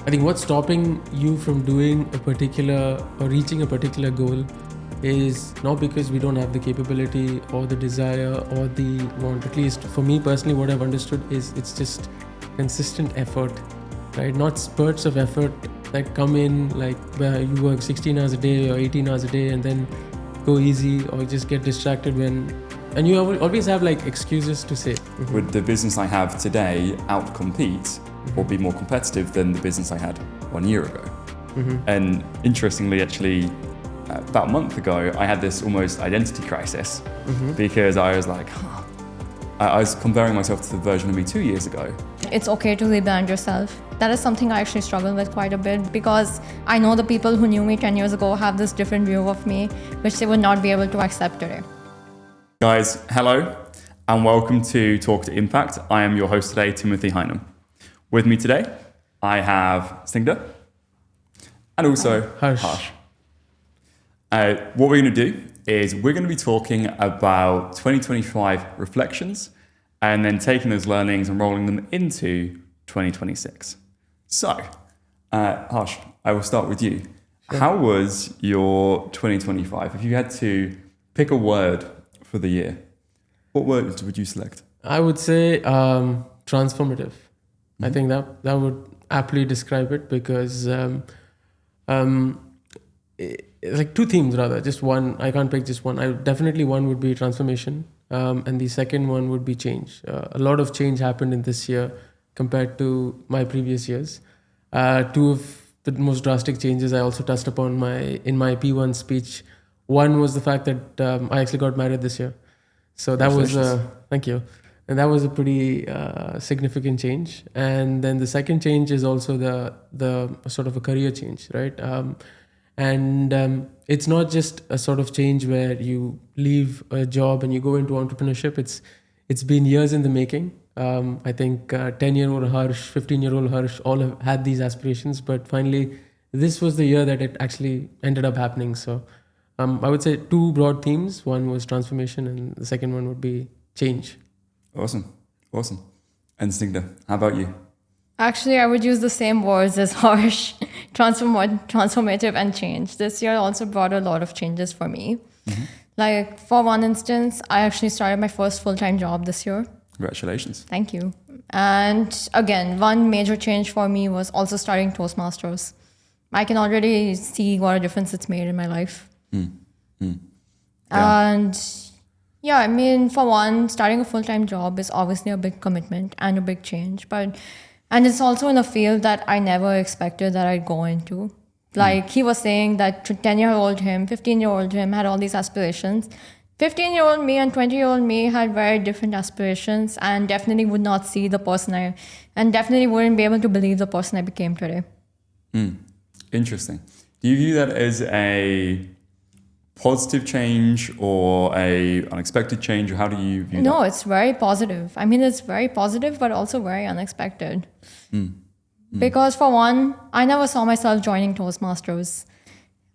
I think what's stopping you from doing a particular or reaching a particular goal is not because we don't have the capability or the desire or the want. At least for me personally, what I've understood is it's just consistent effort, right? Not spurts of effort that come in like where you work 16 hours a day or 18 hours a day and then go easy or just get distracted and you always have like excuses to say. Would the business I have today outcompete or be more competitive than the business I had 1 year ago? And interestingly, actually, about a month ago, I had this almost identity crisis because I was like, I was comparing myself to the version of me 2 years ago. It's okay to rebrand yourself. That is something I actually struggle with quite a bit because I know the people who knew me 10 years ago have this different view of me, which they would not be able to accept today. Guys, hello and welcome to Talk to Impact. I am your host today, Timothy Highnam. With me today, I have Snigdha and also Harsh. What we're going to do is we're going to be talking about 2025 reflections and then taking those learnings and rolling them into 2026. So, Harsh, I will start with you. Sure. How was your 2025? If you had to pick a word for the year, what words would you select? I would say transformative. I think that would aptly describe it because like two themes rather, just one. I can't pick just one. Definitely one would be transformation, and the second one would be change. A lot of change happened in this year compared to my previous years. Two of the most drastic changes I also touched upon in my P1 speech. One was the fact that I actually got married this year. So that was thank you. And that was a pretty significant change. And then the second change is also the sort of a career change, right? It's not just a sort of change where you leave a job and you go into entrepreneurship. It's been years in the making. I think 10-year-old Harsh, 15-year-old Harsh all have had these aspirations, but finally this was the year that it actually ended up happening. So I would say two broad themes. One was transformation and the second one would be change. Awesome. And Snigdha, how about you? Actually, I would use the same words as Harsh, transformative and change. This year also brought a lot of changes for me. Like for one instance, I actually started my first full-time job this year. Congratulations. Thank you. And again, one major change for me was also starting Toastmasters. I can already see what a difference it's made in my life. Yeah. And yeah, I mean, for one, starting a full-time job is obviously a big commitment and a big change, and it's also in a field that I never expected that I'd go into. Like he was saying that 10-year-old him, 15-year-old him had all these aspirations. 15-year-old me and 20-year-old me had very different aspirations and definitely would not see the person and definitely wouldn't be able to believe the person I became today. Interesting. Do you view that as a positive change or a unexpected change, or how do you view that? No, it's very positive. I mean, it's very positive, but also very unexpected. Because for one, I never saw myself joining Toastmasters.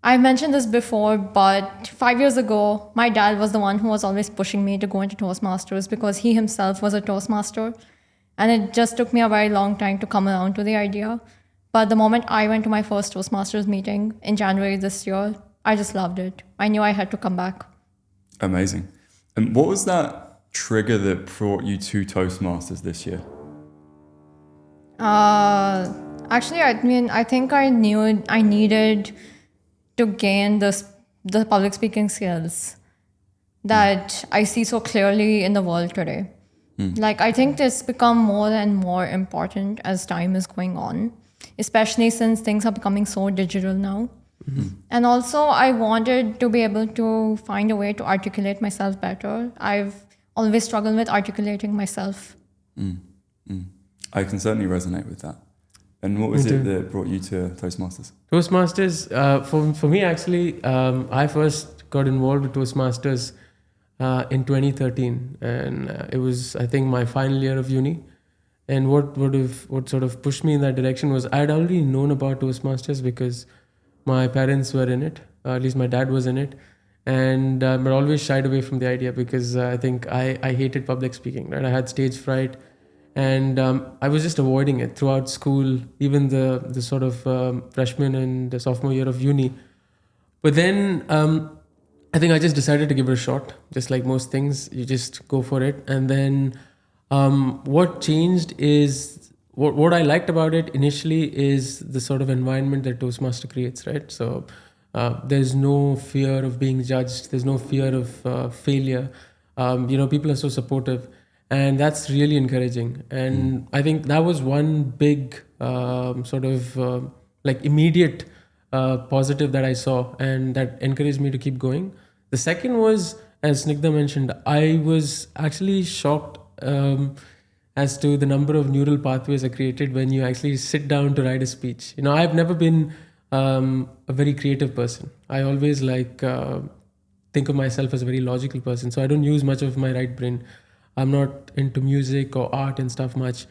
I mentioned this before, but 5 years ago, my dad was the one who was always pushing me to go into Toastmasters because he himself was a Toastmaster. And it just took me a very long time to come around to the idea. But the moment I went to my first Toastmasters meeting in January this year, I just loved it. I knew I had to come back. Amazing. And what was that trigger that brought you to Toastmasters this year? Actually, I mean, I think I knew I needed to gain the public speaking skills that I see so clearly in the world today. Like, I think this become more and more important as time is going on, especially since things are becoming so digital now. And also, I wanted to be able to find a way to articulate myself better. I've always struggled with articulating myself. I can certainly resonate with that. And what was it that brought you to Toastmasters? Toastmasters, for me actually, I first got involved with Toastmasters in 2013, and it was, I think, my final year of uni. And what sort of pushed me in that direction was I'd already known about Toastmasters because my parents were in it, at least my dad was in it, and but always shied away from the idea because I think I hated public speaking. Right, I had stage fright, And I was just avoiding it throughout school, even the sort of freshman and the sophomore year of uni. But then I think I just decided to give it a shot. Just like most things, you just go for it. And then what changed is what I liked about it initially is the sort of environment that Toastmaster creates, right? So there's no fear of being judged. There's no fear of failure. People are so supportive, and that's really encouraging. And I think that was one big sort of like immediate positive that I saw, and that encouraged me to keep going. The second was, as Snigdha mentioned, I was actually shocked as to the number of neural pathways are created when you actually sit down to write a speech. I've never been a very creative person. I always think of myself as a very logical person, so I don't use much of my right brain. I'm not into music or art and stuff much.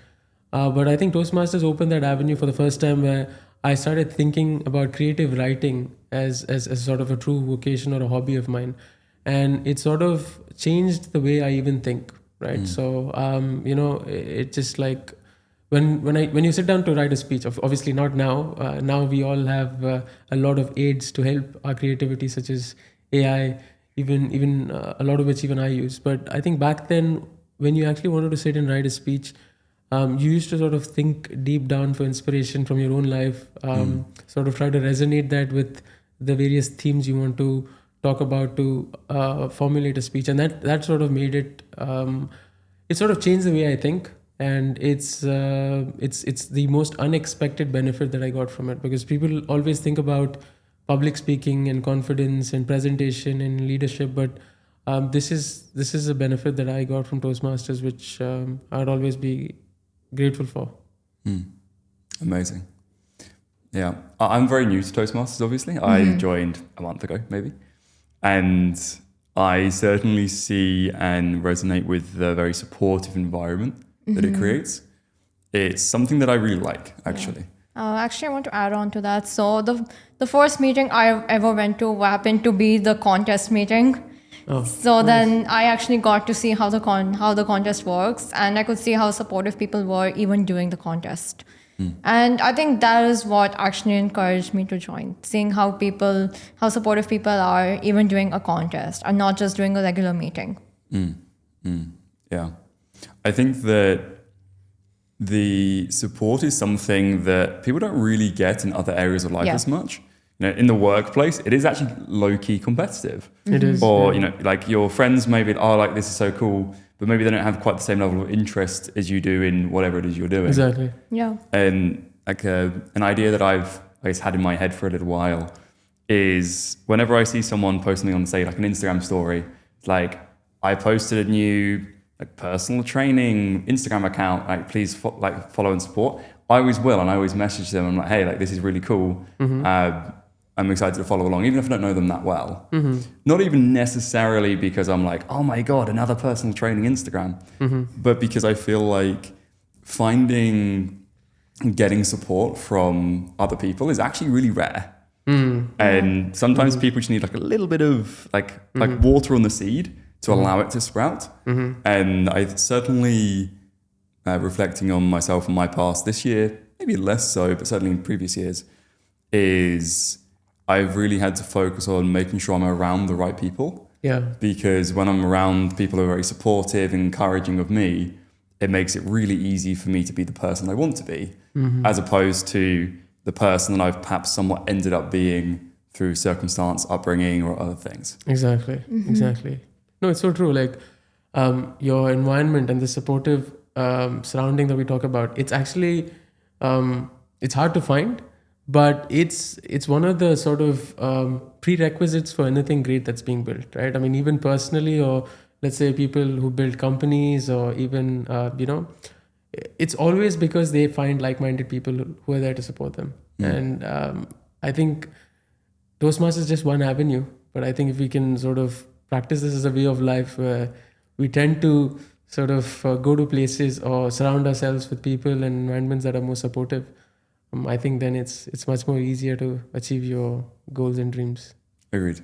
But I think Toastmasters opened that avenue for the first time, where I started thinking about creative writing as sort of a true vocation or a hobby of mine. And it sort of changed the way I even think, right? So, it just like when you sit down to write a speech, obviously not now. Now we all have a lot of aids to help our creativity, such as AI, even a lot of which even I use. But I think back then, when you actually wanted to sit and write a speech, you used to sort of think deep down for inspiration from your own life, sort of try to resonate that with the various themes you want to talk about to formulate a speech, and that sort of made it. It sort of changed the way I think, and it's the most unexpected benefit that I got from it, because people always think about public speaking and confidence and presentation and leadership, but this is a benefit that I got from Toastmasters, which I'd always be grateful for. Amazing. Yeah, I'm very new to Toastmasters, obviously. I joined a month ago, maybe. And I certainly see and resonate with the very supportive environment that it creates. It's something that I really like, actually. Actually, I want to add on to that. So the first meeting I ever went to happened to be the contest meeting. So then I actually got to see how the contest works, and I could see how supportive people were even during the contest. And I think that is what actually encouraged me to join, seeing how supportive people are even during a contest and not just during a regular meeting. Yeah. I think that the support is something that people don't really get in other areas of life as much. In the workplace, it is actually low-key competitive. It is. Or, like your friends maybe, like, this is so cool, but maybe they don't have quite the same level of interest as you do in whatever it is you're doing. Exactly. Yeah. And like an idea that I've had in my head for a little while is whenever I see someone posting on, say, like an Instagram story, it's like, I posted a new personal training Instagram account, please follow and support. I always will, and I always message them. I'm like, hey, this is really cool. I'm excited to follow along, even if I don't know them that well. Not even necessarily because I'm like, oh my God, another personal training Instagram, but because I feel like getting support from other people is actually really rare. And sometimes people just need a little bit of like water on the seed to allow it to sprout. And I certainly, reflecting on myself and my past this year, maybe less so, but certainly in previous years, is I've really had to focus on making sure I'm around the right people. Yeah. Because when I'm around people who are very supportive and encouraging of me, it makes it really easy for me to be the person I want to be, as opposed to the person that I've perhaps somewhat ended up being through circumstance, upbringing, or other things. Exactly. Exactly. No, it's so true. Like your environment and the supportive surrounding that we talk about, it's actually, it's hard to find, but it's one of the sort of prerequisites for anything great that's being built, right? I mean, even personally, or let's say people who build companies, or even, it's always because they find like-minded people who are there to support them. And I think Toastmasters is just one avenue, but I think if we can sort of practice this as a way of life, where we tend to sort of go to places or surround ourselves with people and environments that are more supportive, I think then it's much more easier to achieve your goals and dreams. Agreed.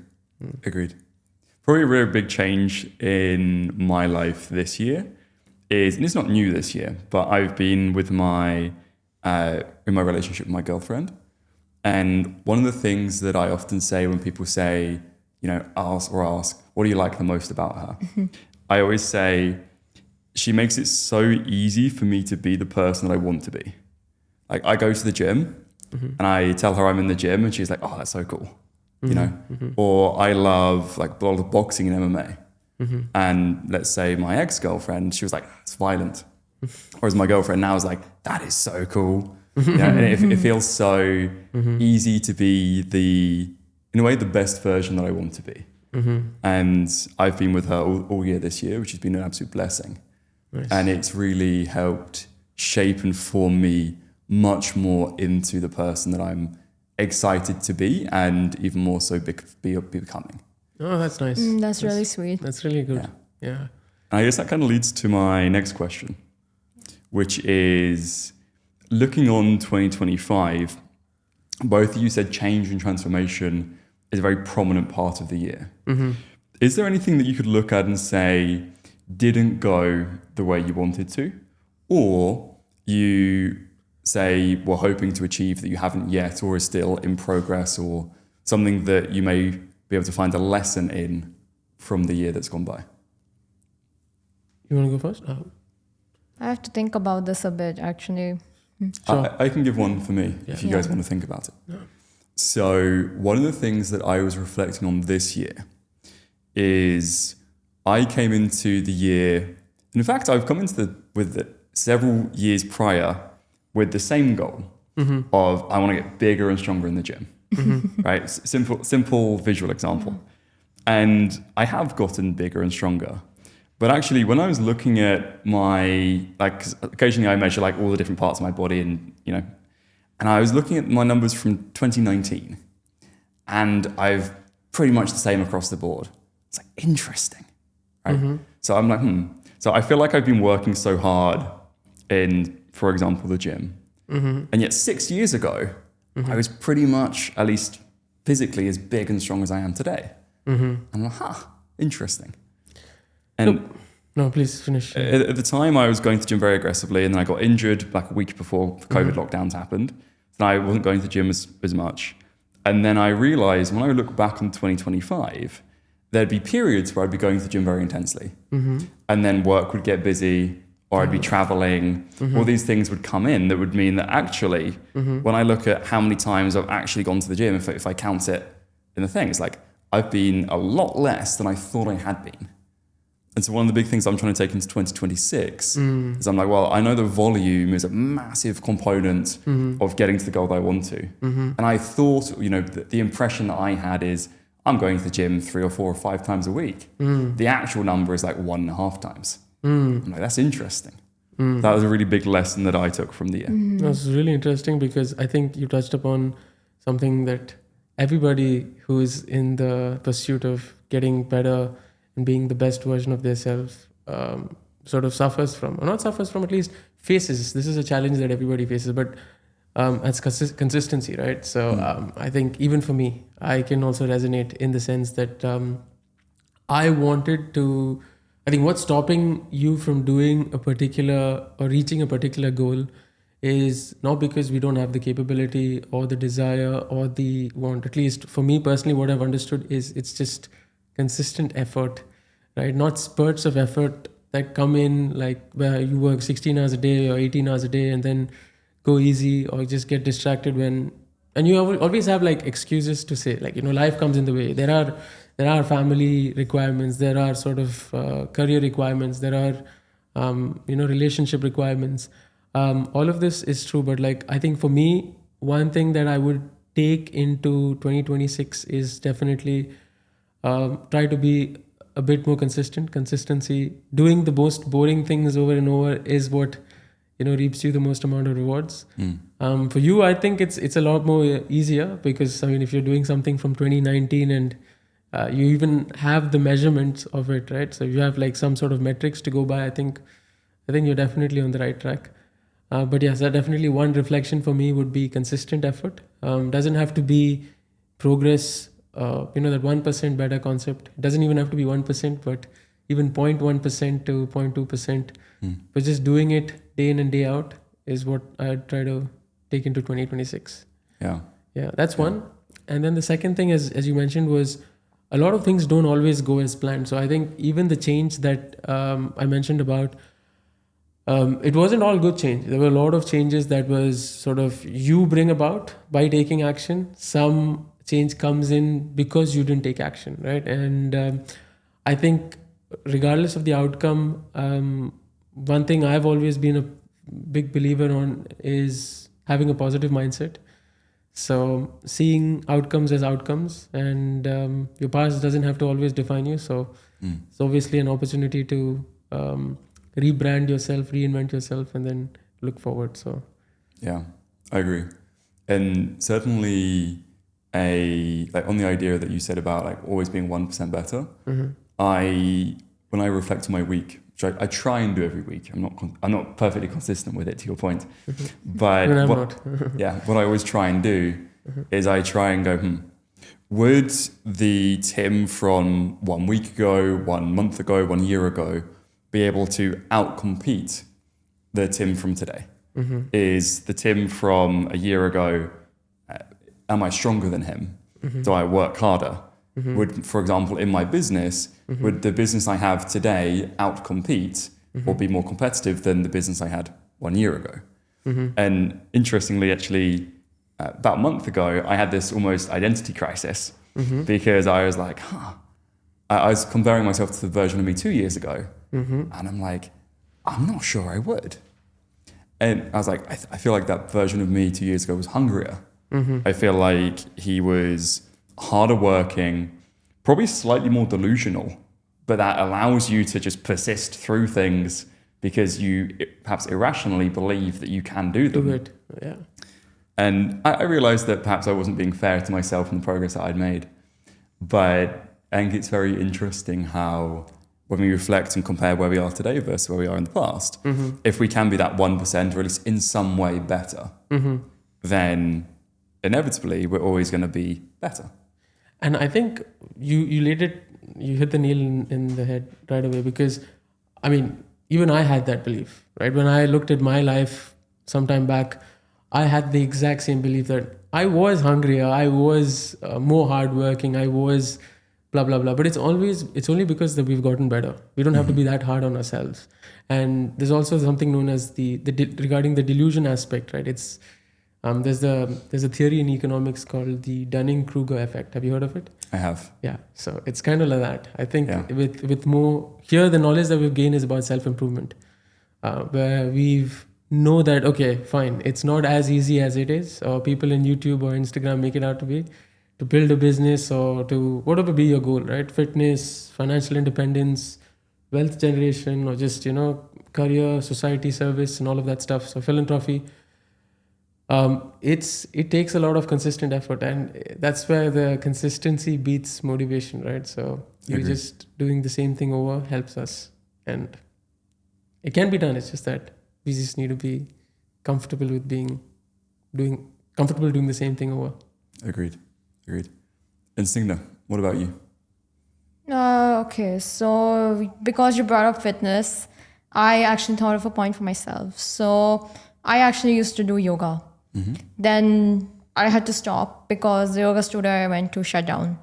Probably a really big change in my life this year is, and it's not new this year, but I've been with in my relationship with my girlfriend. And one of the things that I often say when people say, ask, what do you like the most about her? I always say, she makes it so easy for me to be the person that I want to be. Like, I go to the gym and I tell her I'm in the gym and she's like, oh, that's so cool. Or I love like a lot of boxing and MMA. And let's say my ex-girlfriend, she was like, it's violent. Whereas my girlfriend now is like, that is so cool. And it feels so easy to be in a way, the best version that I want to be. And I've been with her all year this year, which has been an absolute blessing. Nice. And it's really helped shape and form me much more into the person that I'm excited to be, and even more so be becoming. Oh, that's nice. That's really sweet. That's really good. Yeah. And I guess that kind of leads to my next question, which is looking on 2025, both of you said change and transformation is a very prominent part of the year. Is there anything that you could look at and say didn't go the way you wanted to, or you say were hoping to achieve that you haven't yet, or is still in progress, or something that you may be able to find a lesson in from the year that's gone by? You want to go first? I have to think about this a bit, actually. Sure. I can give one for me if you guys want to think about it. Yeah. So one of the things that I was reflecting on this year is I came into the year, and in fact, I've come into several years prior with the same goal of I want to get bigger and stronger in the gym, right? Simple visual example. And I have gotten bigger and stronger. But actually, when I was looking at my, occasionally I measure all the different parts of my body and I was looking at my numbers from 2019 and I've pretty much the same across the board. It's interesting, right? So I'm like, So I feel like I've been working so hard in, for example, the gym. And yet 6 years ago, I was pretty much, at least physically, as big and strong as I am today. I'm like, interesting. And no, please finish. At the time, I was going to the gym very aggressively, and then I got injured back a week before COVID lockdowns happened. And I wasn't going to the gym as much. And then I realized when I look back on 2025, there'd be periods where I'd be going to the gym very intensely. And then work would get busy, or I'd be traveling. All these things would come in that would mean that actually, when I look at how many times I've actually gone to the gym, if I count it in the thing, it's like I've been a lot less than I thought I had been. And so one of the big things I'm trying to take into 2026 is I'm like, well, I know the volume is a massive component of getting to the goal that I want to. And I thought, the impression that I had is I'm going to the gym 3 or 4 or 5 times a week. The actual number is 1.5 times. I'm like, that's interesting. That was a really big lesson that I took from the year. That's really interesting because I think you touched upon something that everybody who is in the pursuit of getting better and being the best version of themselves sort of suffers from, or not suffers from, at least faces. This is a challenge that everybody faces, but it's consistency, right? So I think even for me, I can also resonate in the sense that I think what's stopping you from doing a particular or reaching a particular goal is not because we don't have the capability or the desire or the want. At least for me personally, what I've understood is it's just consistent effort, right? Not spurts of effort that come in where you work 16 hours a day or 18 hours a day and then go easy or just get distracted and you always have excuses to say, life comes in the way. There are family requirements, there are sort of career requirements, there are relationship requirements. All of this is true, but I think for me, one thing that I would take into 2026 is definitely try to be a bit more consistent. Consistency, doing the most boring things over and over is what reaps you the most amount of rewards. For you, I think it's a lot more easier because if you're doing something from 2019 and you even have the measurements of it, right? So you have some sort of metrics to go by. I think you're definitely on the right track. But yes, definitely one reflection for me would be consistent effort. Doesn't have to be progress. That 1% better concept. It doesn't even have to be 1%, but even 0.1% to 0.2%, but just doing it day in and day out is what I try to take into 2026. Yeah. Yeah, that's one. And then the second thing, as you mentioned, was a lot of things don't always go as planned. So I think even the change that I mentioned about, it wasn't all good change. There were a lot of changes that was sort of you bring about by taking action. Some change comes in because you didn't take action, right? And I think regardless of the outcome, one thing I've always been a big believer on is having a positive mindset. So seeing outcomes as outcomes, and your past doesn't have to always define you. So it's obviously an opportunity to rebrand yourself, reinvent yourself, and then look forward. So yeah, I agree. And certainly on the idea that you said about like always being 1% better, when I reflect on my week, which I try and do every week, I'm not perfectly consistent with it, to your point, but what I always try and do is I try and go, would the Tim from 1 week ago, 1 month ago, 1 year ago be able to outcompete the Tim from today? Is the Tim from a year ago, am I stronger than him? Do I work harder? Would, for example, in my business, would the business I have today outcompete or be more competitive than the business I had 1 year ago? And interestingly, actually, about a month ago, I had this almost identity crisis because I was like, I was comparing myself to the version of me 2 years ago. And I'm like, I'm not sure I would. And I was like, I feel like that version of me 2 years ago was hungrier. I feel like he was harder working, probably slightly more delusional, but that allows you to just persist through things because you perhaps irrationally believe that you can do them. Do it, yeah. And I realized that perhaps I wasn't being fair to myself in the progress that I'd made. But I think it's very interesting how when we reflect and compare where we are today versus where we are in the past, if we can be that 1% or at least in some way better, then inevitably we're always going to be better. And I think you hit the nail in the head right away, because I mean, even I had that belief, right? When I looked at my life sometime back, I had the exact same belief that I was hungrier, I was more hardworking, I was blah, blah, blah. But it's only because that we've gotten better. We don't have to be that hard on ourselves. And there's also something known as regarding the delusion aspect, right? It's there's a theory in economics called the Dunning-Kruger effect. Have you heard of it? I have. Yeah. So it's kind of like that. I think with more here, the knowledge that we've gained is about self-improvement, where we've know that, okay, fine, it's not as easy as it is, or people in YouTube or Instagram make it out to be, to build a business or to whatever be your goal, right? Fitness, financial independence, wealth generation, or just, career, society service and all of that stuff. So philanthropy. It takes a lot of consistent effort, and that's where the consistency beats motivation, right? So you just doing the same thing over helps us, and it can be done. It's just that we just need to be comfortable with doing the same thing over. Agreed. And Snigdha, what about you? Okay, so because you brought up fitness, I actually thought of a point for myself. So I actually used to do yoga. Then I had to stop because the yoga studio I went to shut down.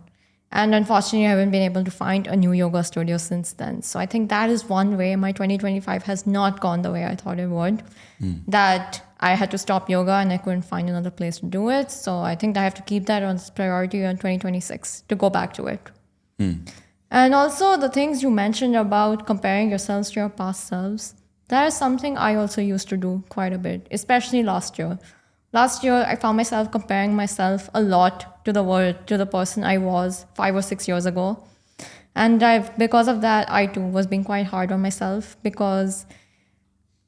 And unfortunately, I haven't been able to find a new yoga studio since then. So I think that is one way my 2025 has not gone the way I thought it would. That I had to stop yoga and I couldn't find another place to do it. So I think I have to keep that on priority on 2026 to go back to it. And also the things you mentioned about comparing yourselves to your past selves, that is something I also used to do quite a bit, especially last year. Last year, I found myself comparing myself a lot to the person I was 5 or 6 years ago. And because of that, I too was being quite hard on myself, because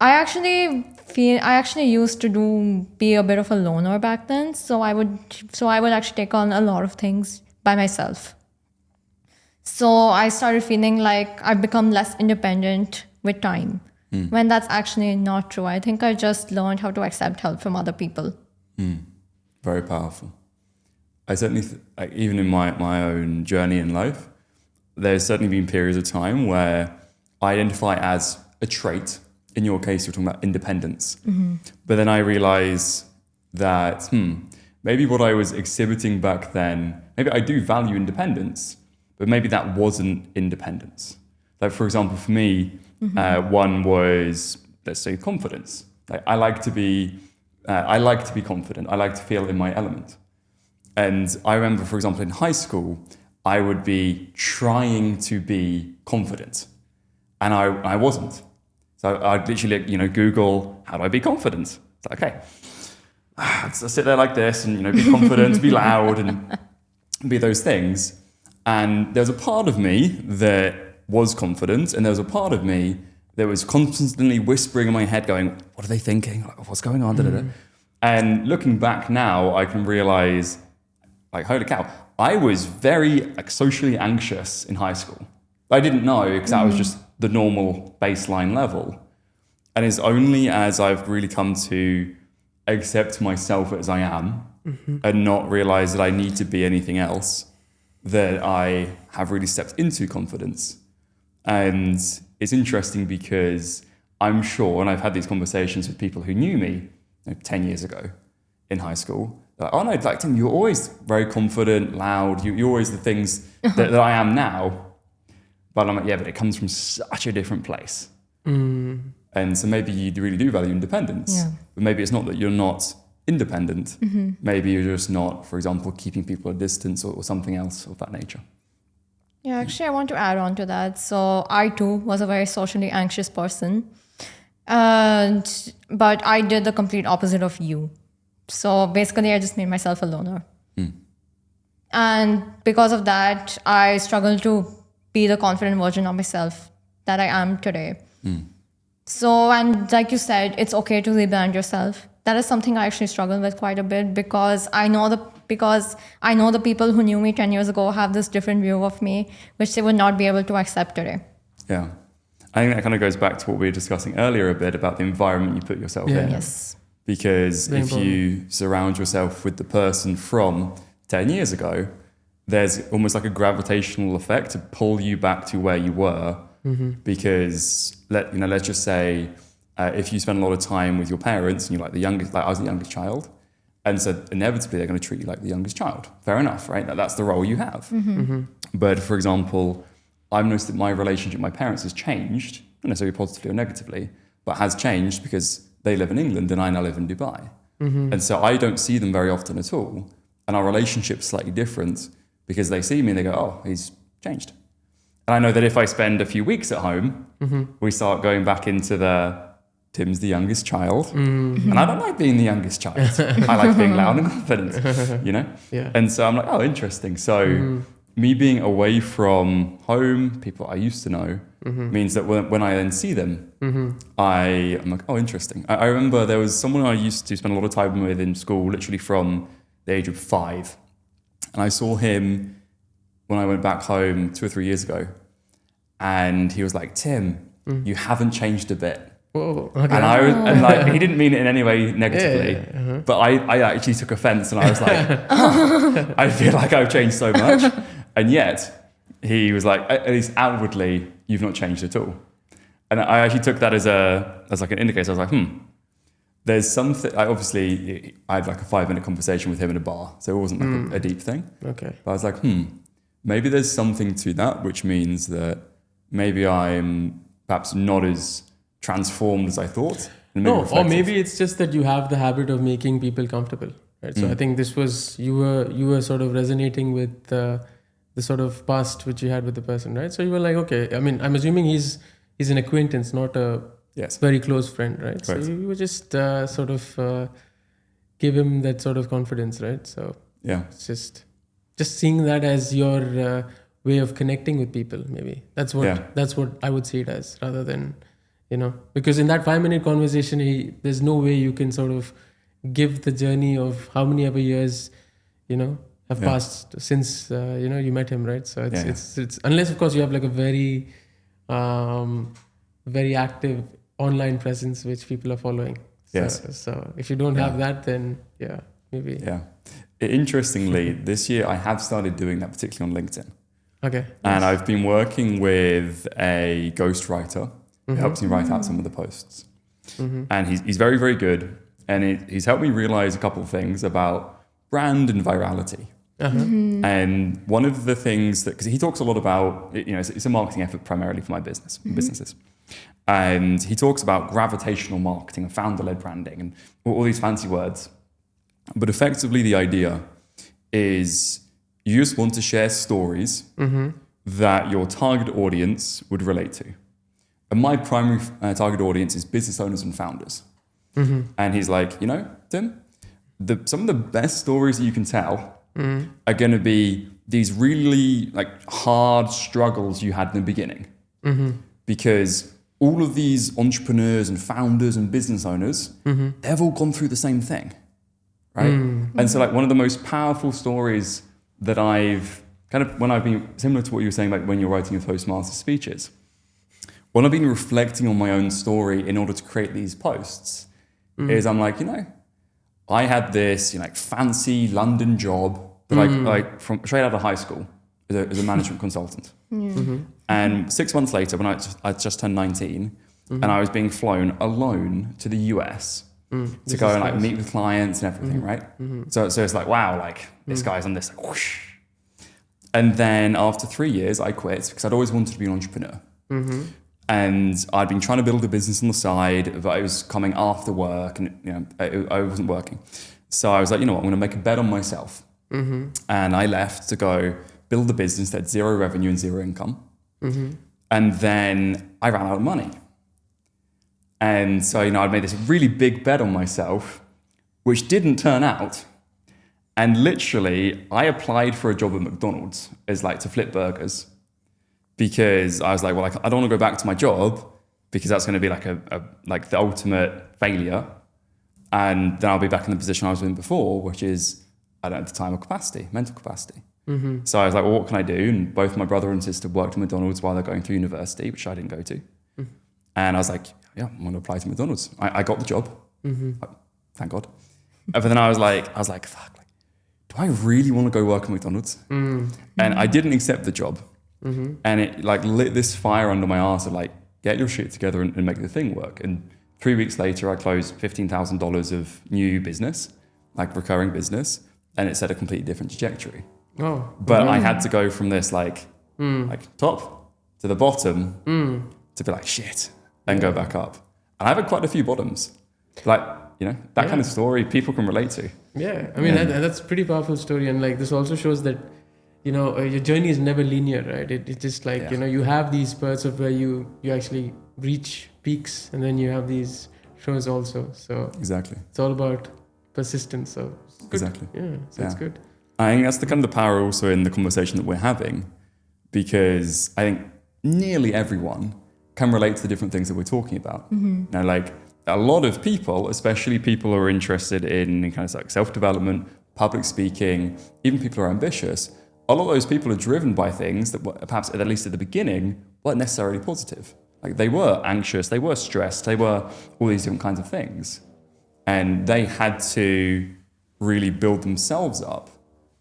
I actually used to be a bit of a loner back then. So I would actually take on a lot of things by myself. So I started feeling like I've become less independent with time. When that's actually not true. I think I just learned how to accept help from other people. Very powerful. I certainly, even in my own journey in life, there's certainly been periods of time where I identify as a trait. In your case, you're talking about independence. But then I realize that, maybe what I was exhibiting back then, maybe I do value independence, but maybe that wasn't independence. Like, for example, for me, one was, let's say, confidence. Like, I like to be confident. I like to feel in my element. And I remember, for example, in high school, I would be trying to be confident, and I wasn't. So I'd literally, Google, how do I be confident? It's like, okay, I'll sit there like this and, be confident, be loud and be those things. And there was a part of me that was confident, and there was a part of me that was constantly whispering in my head going, what are they thinking? Like, what's going on? And looking back now, I can realize, like, holy cow, I was very socially anxious in high school. I didn't know because that was just the normal baseline level. And it's only as I've really come to accept myself as I am and not realize that I need to be anything else that I have really stepped into confidence. And it's interesting because I'm sure, and I've had these conversations with people who knew me 10 years ago in high school, like, oh no, like, Tim, you're always very confident, loud, you're always the things that I am now. But I'm like, yeah, but it comes from such a different place. And so maybe you really do value independence, but maybe it's not that you're not independent. Maybe you're just not, for example, keeping people at a distance or something else of that nature. Yeah, actually, I want to add on to that. So I too was a very socially anxious person, but I did the complete opposite of you. So basically, I just made myself a loner. And because of that, I struggled to be the confident version of myself that I am today. So, and like you said, it's okay to rebrand yourself. That is something I actually struggle with quite a bit because I know the people who knew me 10 years ago have this different view of me, which they would not be able to accept today. Yeah. I think that kind of goes back to what we were discussing earlier a bit about the environment you put yourself in. Yes. Because if you surround yourself with the person from 10 years ago, there's almost like a gravitational effect to pull you back to where you were. Because let's just say if you spend a lot of time with your parents and you're like the youngest, like I was the youngest child, and so inevitably they're going to treat you like the youngest child. Fair enough, right? That's the role you have. But for example, I've noticed that my relationship with my parents has changed, not necessarily positively or negatively, but has changed because they live in England and I now live in Dubai. And so I don't see them very often at all. And our relationship's slightly different because they see me and they go, oh, he's changed. And I know that if I spend a few weeks at home, we start going back into Tim's the youngest child. And I don't like being the youngest child. I like being loud and confident, Yeah. And so I'm like, oh, interesting. So me being away from home, people I used to know, means that when I then see them, I'm like, oh, interesting. I remember there was someone I used to spend a lot of time with in school, literally from the age of 5. And I saw him when I went back home 2 or 3 years ago. And he was like, Tim, you haven't changed a bit. Whoa, okay. And like, he didn't mean it in any way negatively, but I actually took offense and I was like, oh, I feel like I've changed so much. And yet he was like, at least outwardly, you've not changed at all. And I actually took that as like an indicator. I was like, there's something. I had like a 5-minute conversation with him in a bar, so it wasn't like a deep thing. Okay. But I was like, maybe there's something to that, which means that maybe I'm perhaps not as transformed as I thought. Or maybe it's just that you have the habit of making people comfortable, right? So I think this was you were sort of resonating with the sort of past which you had with the person, right? So you were like, okay. I mean, I'm assuming he's an acquaintance, not a very close friend, right? Correct. So you were just sort of give him that sort of confidence, right? So it's just seeing that as your way of connecting with people. Maybe that's what I would see it as, rather than. Because in that 5-minute conversation, there's no way you can sort of give the journey of how many ever years, have passed since, you met him, right? So it's unless, of course, you have like a very, very active online presence, which people are following. So if you don't have that, then maybe. Yeah. Interestingly, this year I have started doing that, particularly on LinkedIn. Okay. And I've been working with a ghostwriter who helps me write out some of the posts. And he's very, very good. And he's helped me realize a couple of things about brand and virality. And one of the things that, because he talks a lot about, it's a marketing effort primarily for my businesses. And he talks about gravitational marketing and founder-led branding and all these fancy words. But effectively, the idea is you just want to share stories that your target audience would relate to. And my primary target audience is business owners and founders. And he's like, Tim, some of the best stories that you can tell are going to be these really hard struggles you had in the beginning. Because all of these entrepreneurs and founders and business owners, they've all gone through the same thing, right? And so one of the most powerful stories that I've when I've been, similar to what you were saying, when you're writing your Toastmasters speeches, when I've been reflecting on my own story in order to create these posts, is I'm like, I had this fancy London job that from straight out of high school as a management consultant. And 6 months later, when I just turned 19, and I was being flown alone to the US to go and meet with clients and everything, right? So it's like, wow, this guy's on this whoosh. And then after 3 years, I quit because I'd always wanted to be an entrepreneur. And I'd been trying to build a business on the side, but I was coming after work and I wasn't working. So I was like, you know what, I'm going to make a bet on myself. And I left to go build a business that had zero revenue and zero income. And then I ran out of money. And so, I'd made this really big bet on myself, which didn't turn out. And literally, I applied for a job at McDonald's as to flip burgers, because I was like, well, I don't want to go back to my job because that's going to be the ultimate failure. And then I'll be back in the position I was in before, which is, I don't have the time or capacity, mental capacity. So I was like, well, what can I do? And both my brother and sister worked at McDonald's while they're going through university, which I didn't go to. And I was like, yeah, I'm going to apply to McDonald's. I got the job. Thank God. But then I was like, fuck, do I really want to go work at McDonald's? And I didn't accept the job. And it lit this fire under my arse of get your shit together and make the thing work. And 3 weeks later, I closed $15,000 of new business, recurring business, and it set a completely different trajectory. But I had to go from this top to the bottom to be shit and go back up. And I've had quite a few bottoms. That kind of story people can relate to. Yeah, I mean, that's a pretty powerful story. And this also shows that, your journey is never linear, right? It's just you have these spurts of where you actually reach peaks, and then you have these shows also. So exactly, it's all about persistence. So exactly, that's good. I think that's the kind of the power also in the conversation that we're having, because I think nearly everyone can relate to the different things that we're talking about. A lot of people, especially people who are interested in kind of self-development, public speaking, even people who are ambitious, a lot of those people are driven by things that were, perhaps at least at the beginning, weren't necessarily positive. They were anxious, they were stressed, they were all these different kinds of things. And they had to really build themselves up.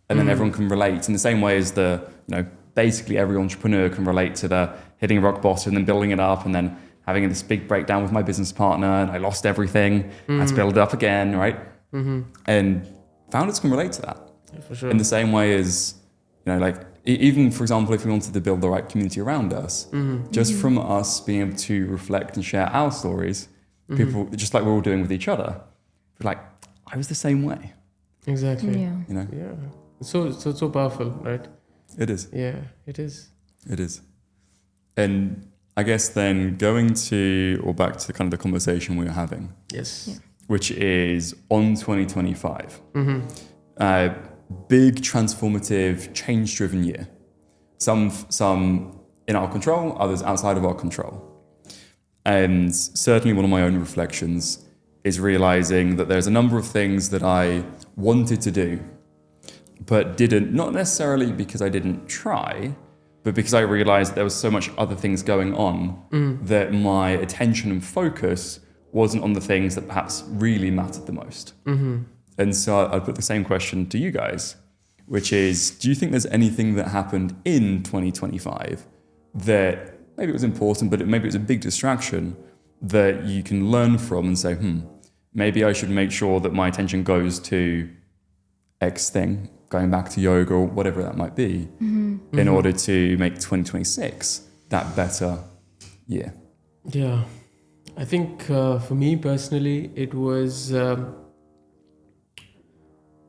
And then everyone can relate in the same way as basically every entrepreneur can relate to the hitting rock bottom and then building it up and then having this big breakdown with my business partner and I lost everything, had to build it up again, right? And founders can relate to that. Yeah, for sure. In the same way as, even for example, if we wanted to build the right community around us, just from us being able to reflect and share our stories, people, just like we're all doing with each other, I was the same way. Exactly. Yeah. Yeah. So powerful, right? It is. Yeah, it is. It is. And I guess then going to, or back to the kind of the conversation we were having. Yes. Yeah. Which is on 2025. Big transformative, change-driven year. Some in our control, others outside of our control. And certainly one of my own reflections is realizing that there's a number of things that I wanted to do, but didn't, not necessarily because I didn't try, but because I realized there was so much other things going on that my attention and focus wasn't on the things that perhaps really mattered the most. And so I'd put the same question to you guys. which is, do you think there's anything that happened in 2025 that maybe it was important, but maybe it was a big distraction that you can learn from and say, maybe I should make sure that my attention goes to X thing, going back to yoga or whatever that might be, in order to make 2026 that better year? Yeah. I think for me personally, it was,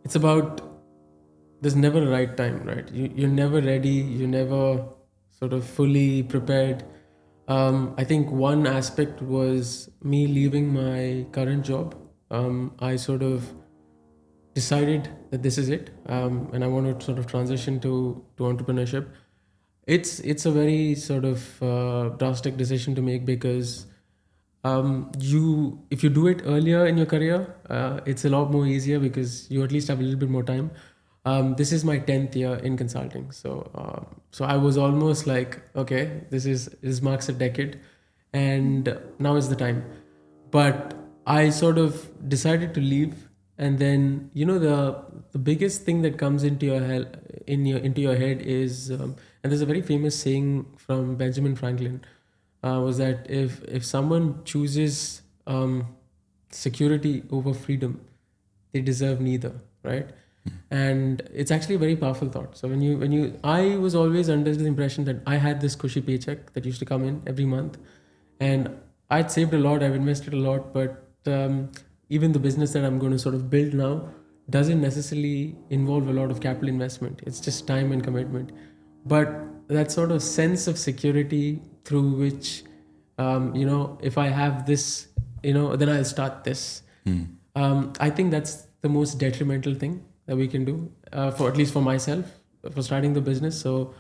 it's about, there's never a right time, right? You're never ready. You're never sort of fully prepared. I think one aspect was me leaving my current job. I sort of decided that this is it, and I want to sort of transition to entrepreneurship. It's a very sort of drastic decision to make because if you do it earlier in your career, it's a lot more easier because you at least have a little bit more time. This is my 10th year in consulting, so I was almost like, okay, this marks a decade, and now is the time. But I sort of decided to leave, and then the biggest thing that comes into your head is, and there's a very famous saying from Benjamin Franklin, was that if someone chooses security over freedom, they deserve neither, right? And it's actually a very powerful thought. So I was always under the impression that I had this cushy paycheck that used to come in every month, and I'd saved a lot, I've invested a lot, but even the business that I'm going to sort of build now doesn't necessarily involve a lot of capital investment. It's just time and commitment. But that sort of sense of security through which, if I have this, then I'll start this. I think that's the most detrimental thing that we can do, for at least for myself, for starting the business. So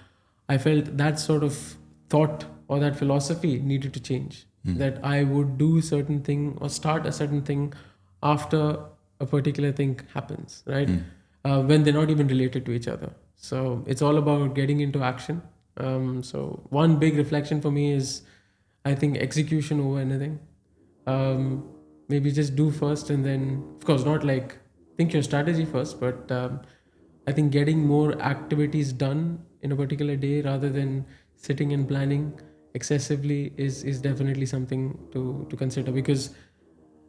I felt that sort of thought or that philosophy needed to change. That I would do a certain thing or start a certain thing after a particular thing happens, right? When they're not even related to each other. So it's all about getting into action. So one big reflection for me is, I think, execution over anything. Maybe just do first, and then, of course, not like think your strategy first, but I think getting more activities done in a particular day rather than sitting and planning excessively is definitely something to consider, because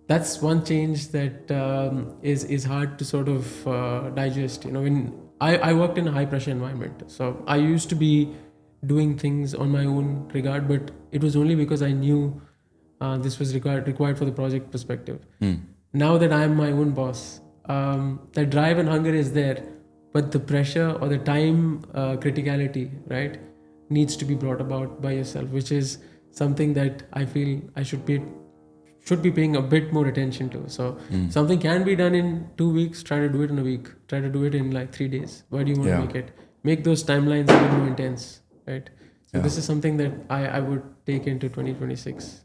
that's one change that is hard to sort of digest. When I worked in a high pressure environment, so I used to be doing things on my own regard, but it was only because I knew this was required for the project perspective. Now that I am my own boss, that drive and hunger is there, but the pressure or the time criticality, right, needs to be brought about by yourself, which is something that I feel I should be paying a bit more attention to. So something can be done in 2 weeks, try to do it in a week, try to do it in like 3 days. Why do you want to make it? Make those timelines a bit more intense, right? So this is something that I would take into 2026.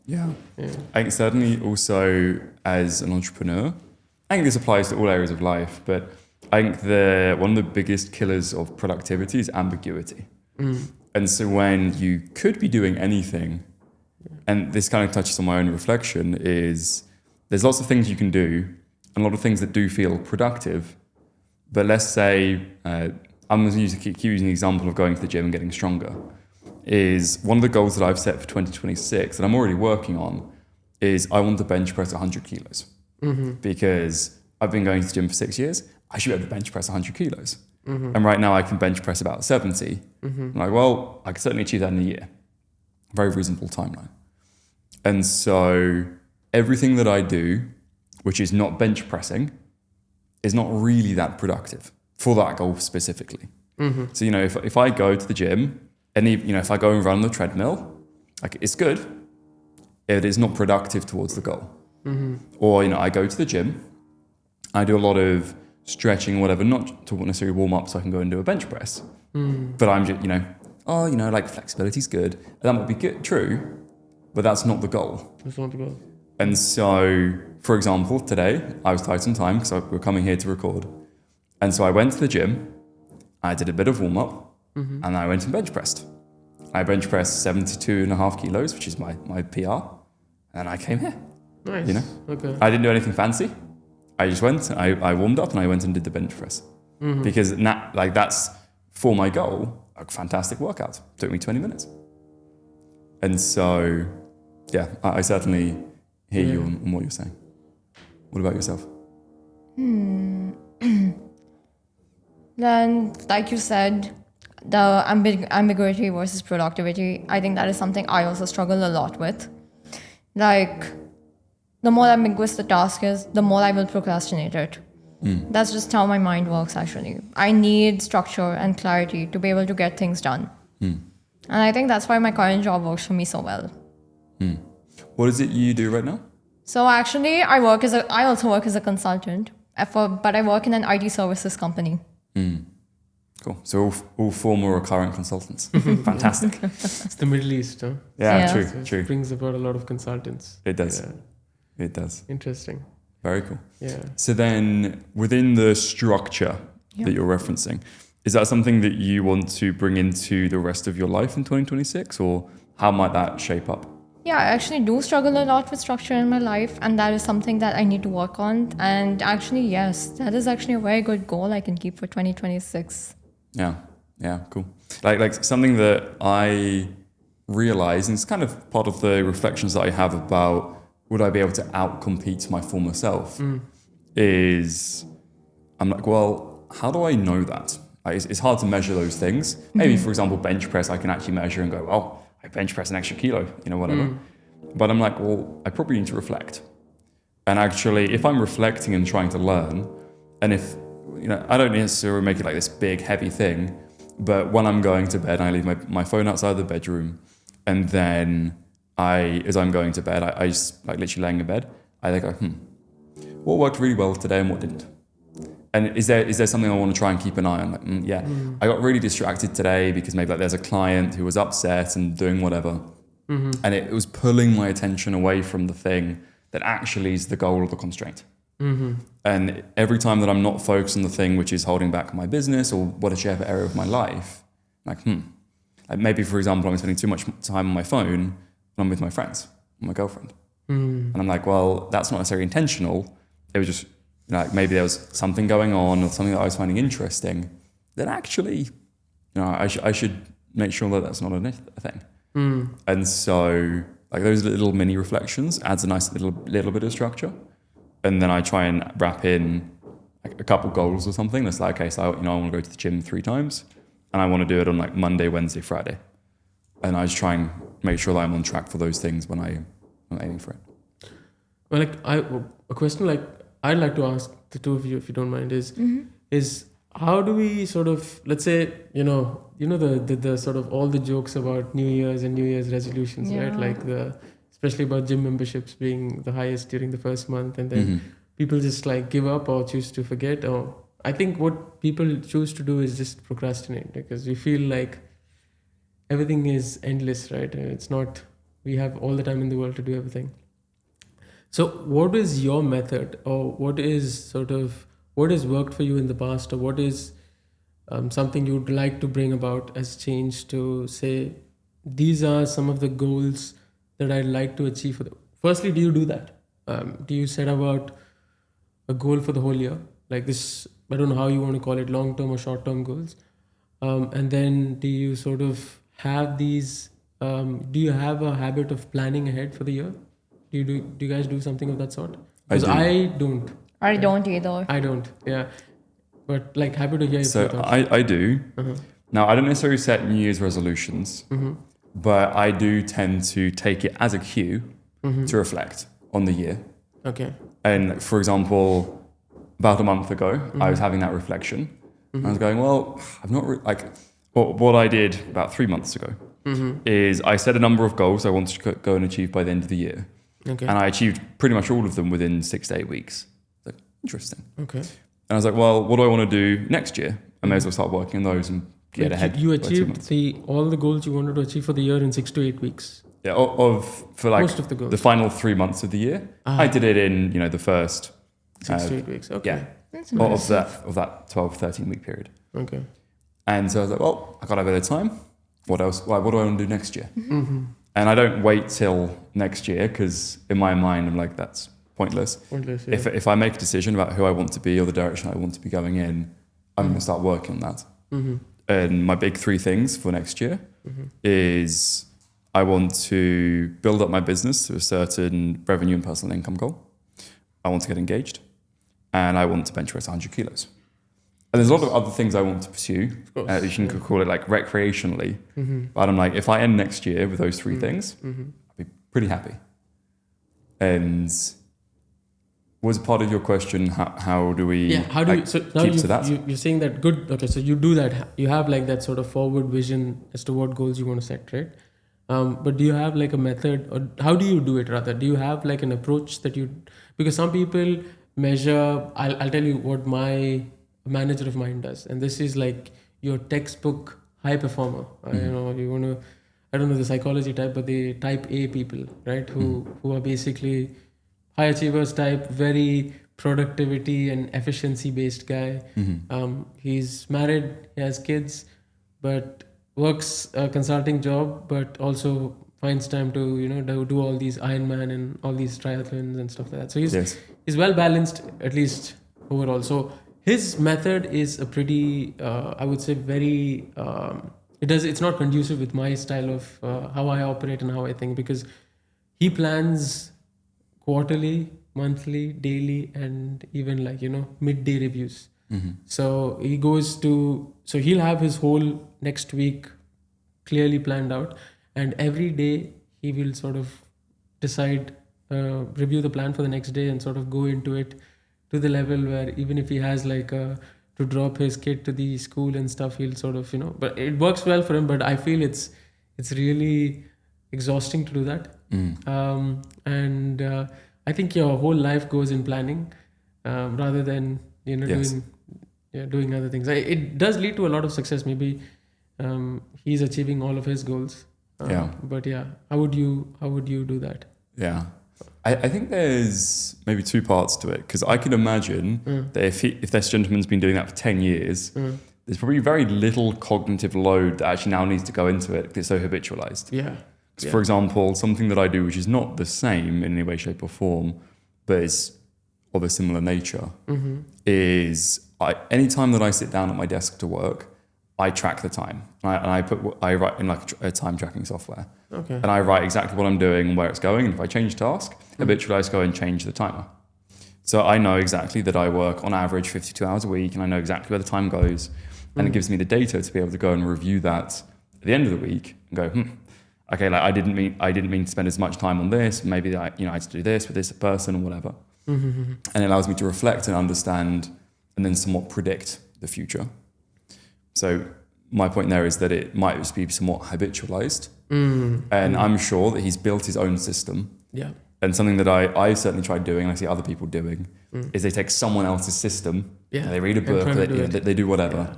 Yeah. I think certainly also as an entrepreneur, I think this applies to all areas of life, but I think one of the biggest killers of productivity is ambiguity. And so when you could be doing anything, and this kind of touches on my own reflection, is there's lots of things you can do and a lot of things that do feel productive. But let's say, I'm going to keep using the example of going to the gym and getting stronger, is one of the goals that I've set for 2026 that I'm already working on is I want to bench press 100 kilos. Because I've been going to the gym for 6 years, I should be able to bench press 100 kilos. And right now I can bench press about 70. I'm like, well, I can certainly achieve that in a year. Very reasonable timeline. And so everything that I do, which is not bench pressing, is not really that productive for that goal specifically. So, if I go to the gym and, if I go and run on the treadmill, like, it's good. It is not productive towards the goal. Or, I go to the gym, I do a lot of stretching, whatever, not to necessarily warm up so I can go and do a bench press. But I'm just, like, flexibility is good. That might be good, true, but that's not the goal. That's not the goal. And so, for example, today I was tight on time because we're coming here to record. And so I went to the gym, I did a bit of warm up, and I went and bench pressed. I bench pressed 72.5 kilos, which is my PR, and I came here. Nice. Okay. I didn't do anything fancy. I just went, I warmed up and I went and did the bench press. because that's for my goal, a fantastic workout. Took me 20 minutes. And so, yeah, I certainly hear you on what you're saying. What about yourself? Then, like you said, the ambiguity versus productivity, I think that is something I also struggle a lot with. Like, the more ambiguous the task is, the more I will procrastinate it. That's just how my mind works, actually. I need structure and clarity to be able to get things done. And I think that's why my current job works for me so well. What is it you do right now? So actually, I also work as a consultant, but I work in an IT services company. Cool. So all former or current consultants. Fantastic. It's the Middle East, huh? Yeah, Yeah. true. It brings about a lot of consultants. It does. Yeah. It does. Interesting. Very cool. Yeah. So then within the structure that you're referencing, is that something that you want to bring into the rest of your life in 2026, or how might that shape up? Yeah, I actually do struggle a lot with structure in my life, and that is something that I need to work on. And actually, yes, that is actually a very good goal I can keep for 2026. Yeah, cool. Like something that I realize, and it's kind of part of the reflections that I have about would I be able to outcompete my former self, is I'm like, well, how do I know that? Like, it's hard to measure those things. Maybe, for example, bench press, I can actually measure and go, well, I bench press an extra kilo, whatever. But I'm like, well, I probably need to reflect. And actually, if I'm reflecting and trying to learn, and if, I don't necessarily make it like this big, heavy thing, but when I'm going to bed, I leave my phone outside the bedroom, and then as I'm going to bed, I just like literally laying in bed, I go, what worked really well today and what didn't? And is there something I want to try and keep an eye on? Like, I got really distracted today because maybe like there's a client who was upset and doing whatever. And it was pulling my attention away from the thing that actually is the goal or the constraint. And every time that I'm not focused on the thing which is holding back my business or whatever area of my life, like maybe, for example, I'm spending too much time on my phone when I'm with my friends, my girlfriend. And I'm like, well, that's not necessarily intentional. It was just, like maybe there was something going on or something that I was finding interesting that actually, I should make sure that that's not a thing. And so like those little mini reflections adds a nice little bit of structure. And then I try and wrap in like a couple goals or something. That's like, okay, so I want to go to the gym 3 times and I want to do it on like Monday, Wednesday, Friday. And I just try and make sure that I'm on track for those things when I'm aiming for it. Well, a question like I'd like to ask the two of you, if you don't mind, is how do we sort of, let's say, the sort of all the jokes about New Year's and New Year's resolutions, right? Like especially about gym memberships being the highest during the first month, and then people just like give up or choose to forget. Or I think what people choose to do is just procrastinate because we feel like everything is endless, right? It's not, we have all the time in the world to do everything. So what is your method, or what has worked for you in the past, or what is something you'd like to bring about as change to say, these are some of the goals that I'd like to achieve for them? Firstly, do you do that? Do you set about a goal for the whole year? Like this, I don't know how you want to call it, long-term or short-term goals. And then do you sort of have these, do you have a habit of planning ahead for the year? Do you guys do something of that sort? Because I don't. I don't either. I don't, yeah. But like happy to hear your So thoughts. I do. Now, I don't necessarily set New Year's resolutions, but I do tend to take it as a cue to reflect on the year. Okay. And for example, about a month ago, I was having that reflection. I was going, well, I've not what I did about 3 months ago is I set a number of goals I wanted to go and achieve by the end of the year. Okay. And I achieved pretty much all of them within 6 to 8 weeks. Like, interesting. Okay. And I was like, well, what do I want to do next year? I may as well start working on those and get ahead. You by 2 achieved months. all the goals you wanted to achieve for the year in 6 to 8 weeks. Yeah, for like Most of the goals. the final 3 months of the year. I did it in, the first 6 to 8 weeks. Okay. yeah, That's of that 12, 13 week period. Okay. And so I was like, well, I got a bit of time. What else? What do I want to do next year? And I don't wait till next year because in my mind, I'm like, that's pointless. Pointless, yeah. If I make a decision about who I want to be or the direction I want to be going in, I'm going to start working on that. And my big 3 things for next year is I want to build up my business to a certain revenue and personal income goal. I want to get engaged, and I want to bench press 100 kilos. And there's a lot of other things I want to pursue. You can call it like recreationally. But I'm like, if I end next year with those 3 things, I'll be pretty happy. And was part of your question, how do we keep to that? You're saying that good. Okay, so you do that. You have like that sort of forward vision as to what goals you want to set, right? But do you have like a method, or how do you do it rather? Do you have like an approach that you, because some people measure, I'll tell you what my manager of mine does. And this is like your textbook high performer. You know, you want to, I don't know the psychology type, but the type A people, right? Who are basically high achievers type, very productivity and efficiency based guy. He's married, he has kids, but works a consulting job, but also finds time to, you know, do all these Ironman and all these triathlons and stuff like that. So he's well balanced, at least overall. So his method is a pretty, I would say, very, it's not conducive with my style of how I operate and how I think, because he plans quarterly, monthly, daily, and even like, you know, midday reviews. So he goes to, so he'll have his whole next week clearly planned out, and every day he will sort of decide, review the plan for the next day and sort of go into it to the level where even if he has like to drop his kid to the school and stuff, he'll sort of, you know, but it works well for him, but I feel it's really exhausting to do that. And I think your whole life goes in planning rather than, you know, doing other things. It does lead to a lot of success. Maybe he's achieving all of his goals. But yeah, how would you do that? Yeah. I think there's maybe 2 parts to it, because I can imagine that if this gentleman's been doing that for 10 years, there's probably very little cognitive load that actually now needs to go into it because it's so habitualized. For example, something that I do, which is not the same in any way, shape or form, but is of a similar nature, is any time that I sit down at my desk to work, I track the time. And I write in like a time tracking software. Okay. And I write exactly what I'm doing and where it's going. And if I change task, habitually I just go and change the timer. So I know exactly that I work on average 52 hours a week, and I know exactly where the time goes. And it gives me the data to be able to go and review that at the end of the week and go, okay, like I didn't mean to spend as much time on this. Maybe I had to do this with this person or whatever. And it allows me to reflect and understand and then somewhat predict the future. So my point there is that it might just be somewhat habitualized. And I'm sure that he's built his own system. Yeah. And something that I certainly tried doing, and I see other people doing, is they take someone else's system, they read a book, they do whatever,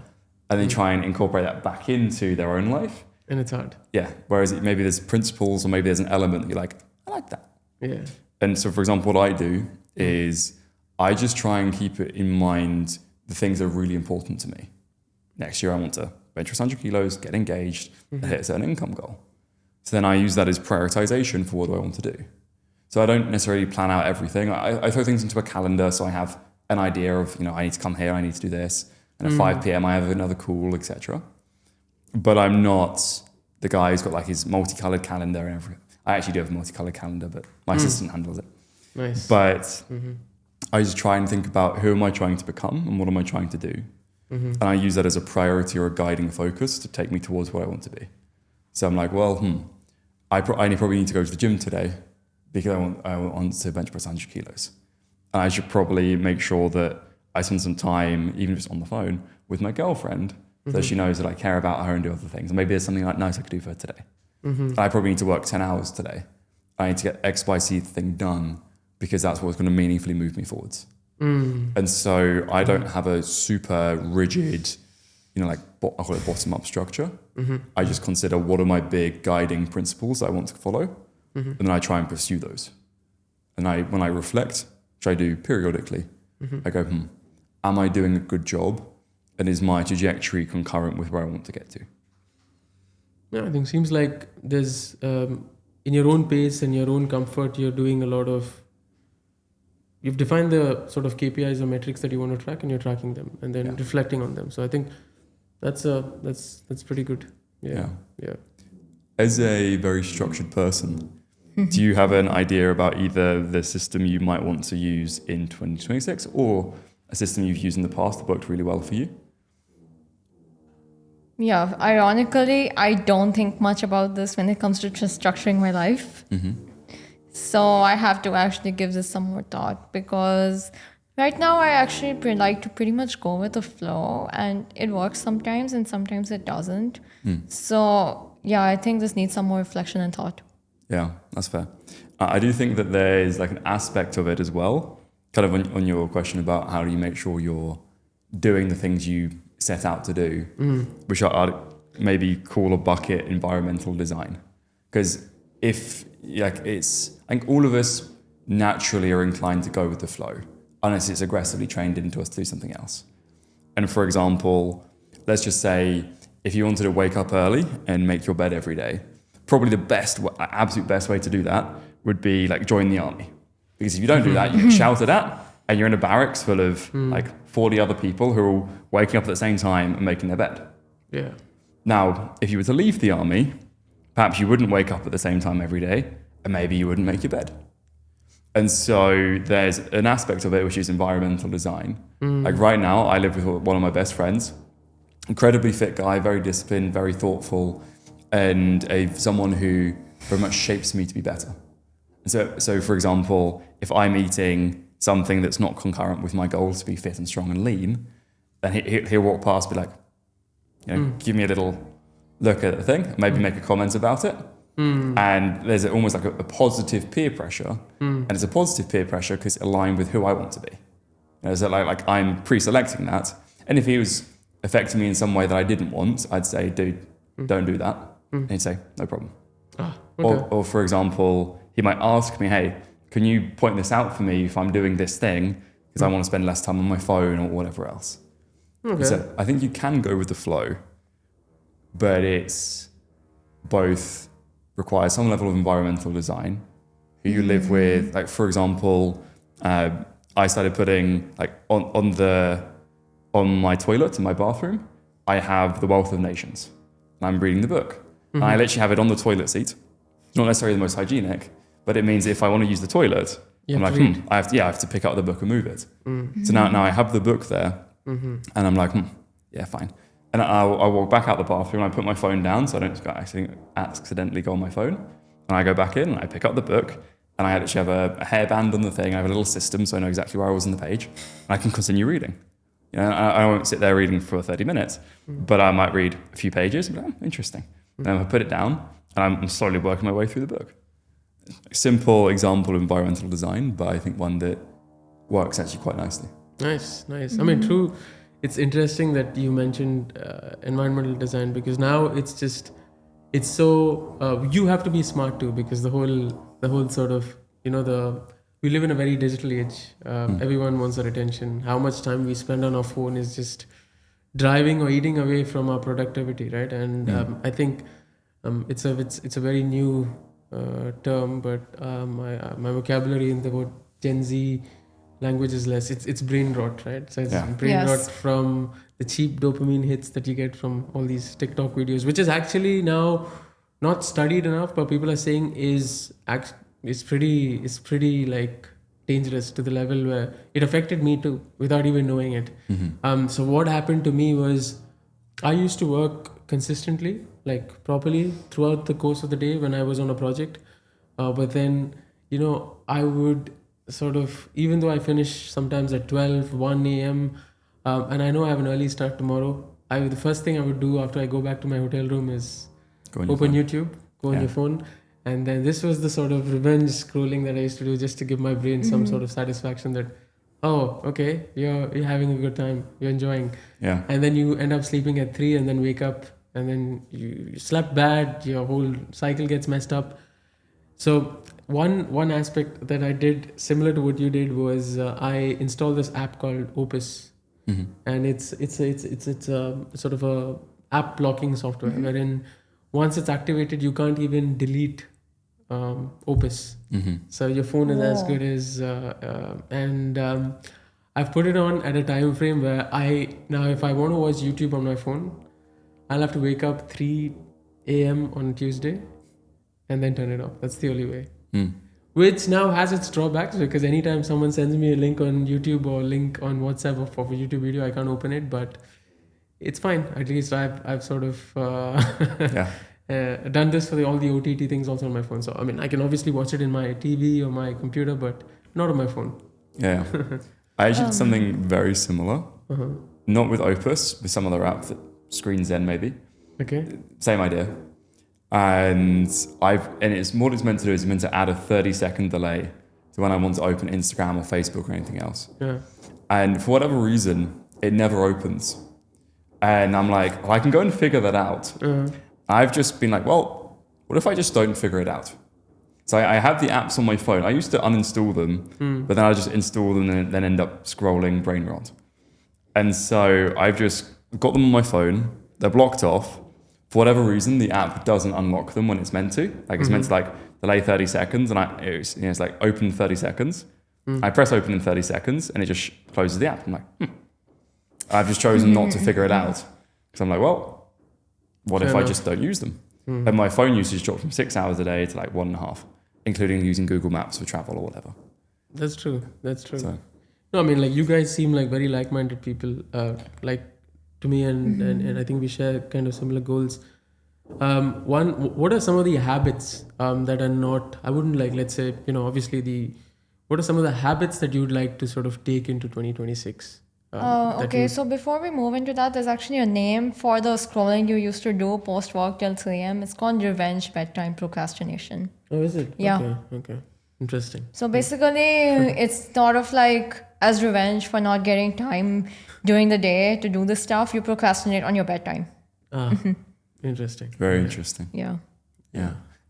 and they try and incorporate that back into their own life. And it's hard. Yeah. Whereas maybe there's principles, or maybe there's an element that you're like, I like that. Yeah. And so, for example, what I do is I just try and keep it in mind the things that are really important to me. Next year, I want to bench press 100 kilos, get engaged, and hit a certain income goal. So then I use that as prioritization for what do I want to do. So I don't necessarily plan out everything. I throw things into a calendar, so I have an idea of, you know, I need to come here, I need to do this. And at 5 p.m. I have another call, etc. But I'm not the guy who's got like his multicolored calendar and everything. I actually do have a multicolored calendar, but my assistant handles it. Nice. But I just try and think about who am I trying to become and what am I trying to do. And I use that as a priority or a guiding focus to take me towards where I want to be. So I'm like, well, I probably need to go to the gym today because I want to bench press 100 kilos. And I should probably make sure that I spend some time, even if it's on the phone, with my girlfriend, so she knows that I care about her and do other things. And maybe there's something like nice I could do for her today. I probably need to work 10 hours today. I need to get X, Y, Z thing done because that's what's going to meaningfully move me forwards. And so I don't have a super rigid, you know, like I call it bottom up structure. I just consider what are my big guiding principles that I want to follow. And then I try and pursue those. And when I reflect, which I do periodically, I go, am I doing a good job? And is my trajectory concurrent with where I want to get to? Yeah, I think seems like there's, in your own pace and your own comfort, you're doing a lot of you've defined the sort of KPIs or metrics that you want to track, and you're tracking them and then reflecting on them. So I think that's pretty good. Yeah. As a very structured person, do you have an idea about either the system you might want to use in 2026 or a system you've used in the past that worked really well for you? Yeah, ironically, I don't think much about this when it comes to just structuring my life. So I have to actually give this some more thought, because right now I actually like to pretty much go with the flow, and it works sometimes and sometimes it doesn't. So yeah, I think this needs some more reflection and thought. Yeah, that's fair. I do think that there's like an aspect of it as well, kind of on your question about how do you make sure you're doing the things you set out to do, which I'd maybe call a bucket environmental design. Because if like I think all of us naturally are inclined to go with the flow, unless it's aggressively trained into us to do something else. And for example, let's just say if you wanted to wake up early and make your bed every day, probably the absolute best way to do that would be like join the army. Because if you don't do that, you get shouted at, and you're in a barracks full of like 40 other people who are all waking up at the same time and making their bed. Yeah. Now, if you were to leave the army, perhaps you wouldn't wake up at the same time every day, and maybe you wouldn't make your bed. And so there's an aspect of it which is environmental design. Like right now, I live with one of my best friends, incredibly fit guy, very disciplined, very thoughtful, and someone who very much shapes me to be better. And so for example, if I'm eating something that's not concurrent with my goals to be fit and strong and lean, then he'll walk past, be like, give me a little look at the thing, maybe make a comment about it. And there's almost like a positive peer pressure. And it's a positive peer pressure because it's aligned with who I want to be. So like I'm pre-selecting that. And if he was affecting me in some way that I didn't want, I'd say, dude, don't do that. And he'd say, no problem. Or for example, he might ask me, hey, can you point this out for me if I'm doing this thing? Because I want to spend less time on my phone or whatever else. So I think you can go with the flow, but it's both requires some level of environmental design, who you live with. Like, for example, I started putting like on my toilet in my bathroom, I have The Wealth of Nations. And I'm reading the book. And I literally have it on the toilet seat. It's not necessarily the most hygienic, but it means if I want to use the toilet, I'm like, I have to pick up the book and move it. So now I have the book there, and I'm like, yeah, fine. And I'll walk back out the bathroom, and I put my phone down so I don't accidentally go on my phone. And I go back in, and I pick up the book, and I actually have a hairband on the thing. I have a little system so I know exactly where I was on the page, and I can continue reading. I won't sit there reading for 30 minutes, but I might read a few pages and be like, interesting. Then I put it down, and I'm slowly working my way through the book. A simple example of environmental design, but I think one that works actually quite nicely. Nice. I mean, true. It's interesting that you mentioned environmental design, because now it's so you have to be smart too, because the whole sort of, we live in a very digital age. Everyone wants our attention. How much time we spend on our phone is just driving or eating away from our productivity, right? And I think it's a very new term, but my vocabulary in the word Gen Z language is less. It's brain rot, right? So it's brain rot from the cheap dopamine hits that you get from all these TikTok videos, which is actually now not studied enough, but people are saying is pretty like dangerous to the level where it affected me too without even knowing it. So what happened to me was I used to work consistently, like properly throughout the course of the day when I was on a project. But then, I would sort of, even though I finish sometimes at 12, 1 a.m., and I know I have an early start tomorrow, the first thing I would do after I go back to my hotel room is open YouTube, go on your phone. And then this was the sort of revenge scrolling that I used to do just to give my brain some sort of satisfaction that, oh, okay, you're having a good time, you're enjoying. Yeah. And then you end up sleeping at 3 and then wake up and then you slept bad, your whole cycle gets messed up. So one aspect that I did similar to what you did was I installed this app called Opus. And it's a sort of a app blocking software wherein once it's activated, you can't even delete Opus. So your phone is as good as, I've put it on at a time frame where if I want to watch YouTube on my phone, I'll have to wake up 3 a.m. on Tuesday and then turn it off. That's the only way. Which now has its drawbacks, because anytime someone sends me a link on YouTube or link on WhatsApp of a YouTube video, I can't open it, but it's fine. At least I've sort of done this for all the OTT things also on my phone. So, I mean, I can obviously watch it in my TV or my computer, but not on my phone. Yeah. I actually did something very similar. Not with Opus, with some other app, Screen Zen maybe. Okay. Same idea. And it's what it's meant to do is it's meant to add a 30-second delay to when I want to open Instagram or Facebook or anything else. Yeah. And for whatever reason, it never opens. And I'm like, I can go and figure that out. I've just been like, well, what if I just don't figure it out? So I have the apps on my phone. I used to uninstall them, but then I just install them and then end up scrolling brain rot. And so I've just got them on my phone. They're blocked off. For whatever reason, the app doesn't unlock them when it's meant to. Like it's meant to like delay 30 seconds, and it's like open 30 seconds. I press open in 30 seconds, and it just closes the app. I'm like, I've just chosen not to figure it out, because I'm like, well, what if I just don't use them? And my phone usage dropped from 6 hours a day to like 1.5, including using Google Maps for travel or whatever. That's true. So. No, I mean, like, you guys seem like very like-minded people, like to me, and I think we share kind of similar goals. What are some of the habits that are not, I wouldn't like, let's say, obviously what are some of the habits that you'd like to sort of take into 2026? Okay, so before we move into that, there's actually a name for the scrolling you used to do post-work till 3 a.m. It's called revenge bedtime procrastination. Oh, is it? Yeah. Okay. Interesting. So basically, it's sort of like as revenge for not getting time during the day to do this stuff, you procrastinate on your bedtime. Interesting. Very interesting. Yeah.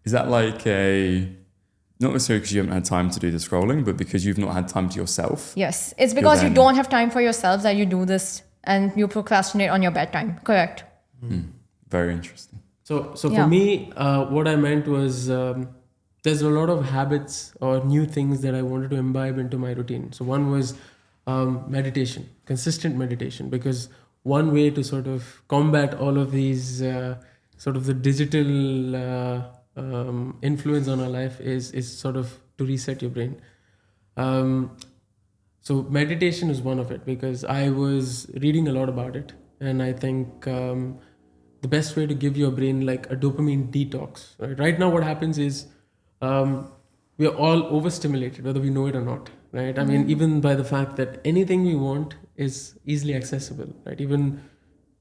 Is that like not necessarily because you haven't had time to do the scrolling, but because you've not had time to yourself? Yes. It's because you don't have time for yourself that you do this and you procrastinate on your bedtime. Correct. Very interesting. So for me, what I meant was there's a lot of habits or new things that I wanted to imbibe into my routine. So one was meditation, consistent meditation, because one way to sort of combat all of these sort of the digital influence on our life is sort of to reset your brain. So meditation is one of it, because I was reading a lot about it, and I think the best way to give your brain like a dopamine detox. Right now, what happens is we are all overstimulated, whether we know it or not. Right? I mean, even by the fact that anything we want is easily accessible. Right? Even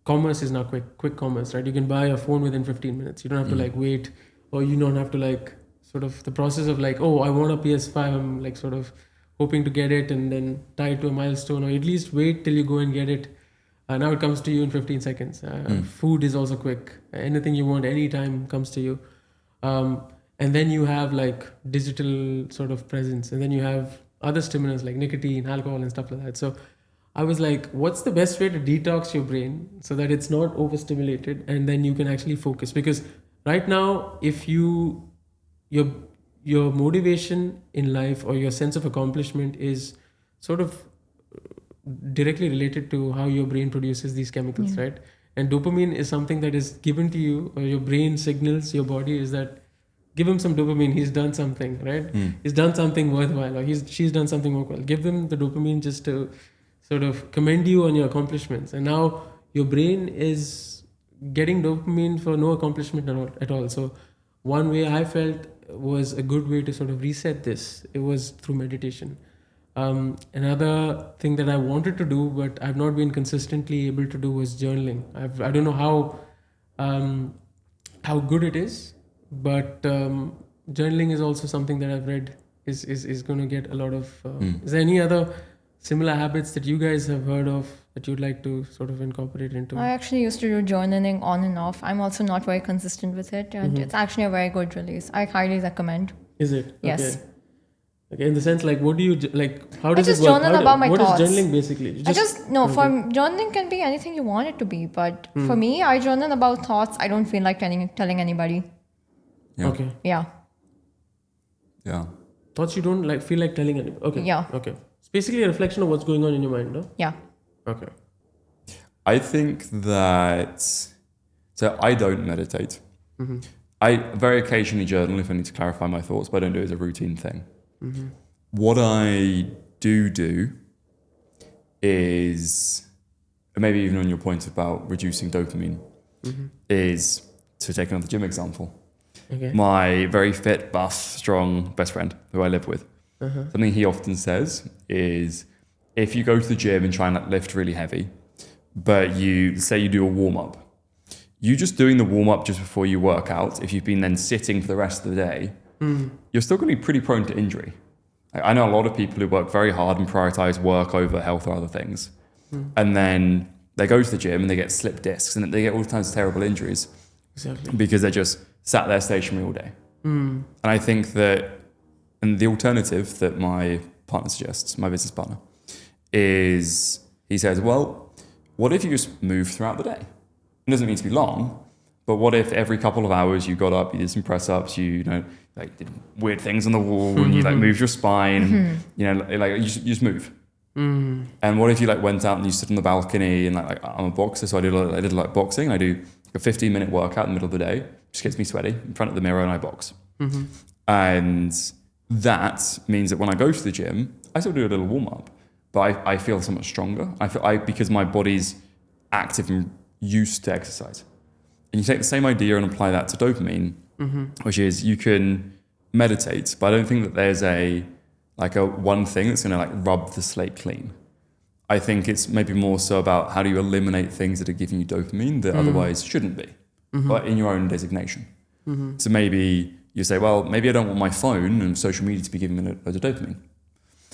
commerce is now quick commerce. Right? You can buy a phone within 15 minutes. You don't have to like wait. Or you don't have to like sort of the process of like, oh, I want a PS5. I'm like sort of hoping to get it and then tie it to a milestone, or at least wait till you go and get it. Now it comes to you in 15 seconds. Food is also quick. Anything you want, anytime comes to you. And then you have like digital sort of presence. And then you have other stimulants like nicotine, alcohol and stuff like that. So I was like, what's the best way to detox your brain so that it's not overstimulated and then you can actually focus? Because right now, if your motivation in life or your sense of accomplishment is sort of directly related to how your brain produces these chemicals, right? And dopamine is something that is given to you, or your brain signals your body is that give him some dopamine, he's done something, right? He's done something worthwhile, or she's done something worthwhile. Give them the dopamine just to sort of commend you on your accomplishments. And now your brain is getting dopamine for no accomplishment at all. So one way I felt was a good way to sort of reset this. It was through meditation. Another thing that I wanted to do, but I've not been consistently able to do, was journaling. I don't know how good it is, but journaling is also something that I've read is going to get a lot of. Is there any other similar habits that you guys have heard of that you'd like to sort of incorporate into? I actually used to do journaling on and off. I'm also not very consistent with it, and it's actually a very good release. I highly recommend. Is it? Yes. Okay, in the sense, like, what do you like? How does I just it work? journal about my what thoughts. Is journaling basically? For journaling can be anything you want it to be, but for me, I journal about thoughts I don't feel like telling anybody. Yeah. Okay. Yeah. Yeah. Thoughts you don't like feel like telling anyone. Okay. Yeah. Okay. It's basically a reflection of what's going on in your mind, no? Yeah. Okay. I think that, so I don't meditate. I very occasionally journal if I need to clarify my thoughts, but I don't do it as a routine thing. What I do is, and maybe even on your point about reducing dopamine, is to take another gym example. Okay. My very fit, buff, strong best friend who I live with, something he often says is, if you go to the gym and try and lift really heavy, but you say you do a warm up, you just doing the warm up just before you work out, if you've been then sitting for the rest of the day, you're still going to be pretty prone to injury. I know a lot of people who work very hard and prioritize work over health or other things. And then they go to the gym and they get slip discs and they get all kinds of terrible injuries. Exactly. Because they just sat there stationary all day. And I think that, and the alternative that my partner suggests, my business partner, is he says, well, what if you just move throughout the day? It doesn't mean to be long, but what if every couple of hours you got up, you did some press ups, you know, like did weird things on the wall and you like moved your spine, and, you know, like you just move. And what if you like went out and you stood on the balcony and like I'm a boxer, so I did like boxing. I do a 15-minute workout in the middle of the day, just gets me sweaty in front of the mirror and I box. And that means that when I go to the gym, I still do a little warm up, but I feel so much stronger. Because my body's active and used to exercise. And you take the same idea and apply that to dopamine, which is you can meditate, but I don't think that there's a one thing that's going to like rub the slate clean. I think it's maybe more so about how do you eliminate things that are giving you dopamine that otherwise shouldn't be, but in your own designation. So maybe you say, well, maybe I don't want my phone and social media to be giving me loads of dopamine.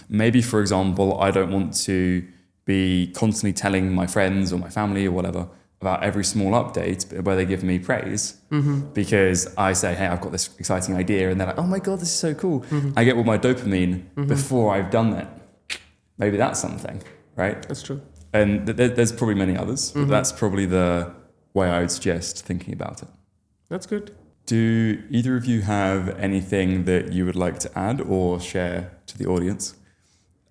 Maybe, for example, I don't want to be constantly telling my friends or my family or whatever about every small update where they give me praise because I say, hey, I've got this exciting idea, and they're like, oh my God, this is so cool. I get all my dopamine before I've done that. Maybe that's something, right? That's true. And there's probably many others, but that's probably the way I would suggest thinking about it. That's good. Do either of you have anything that you would like to add or share to the audience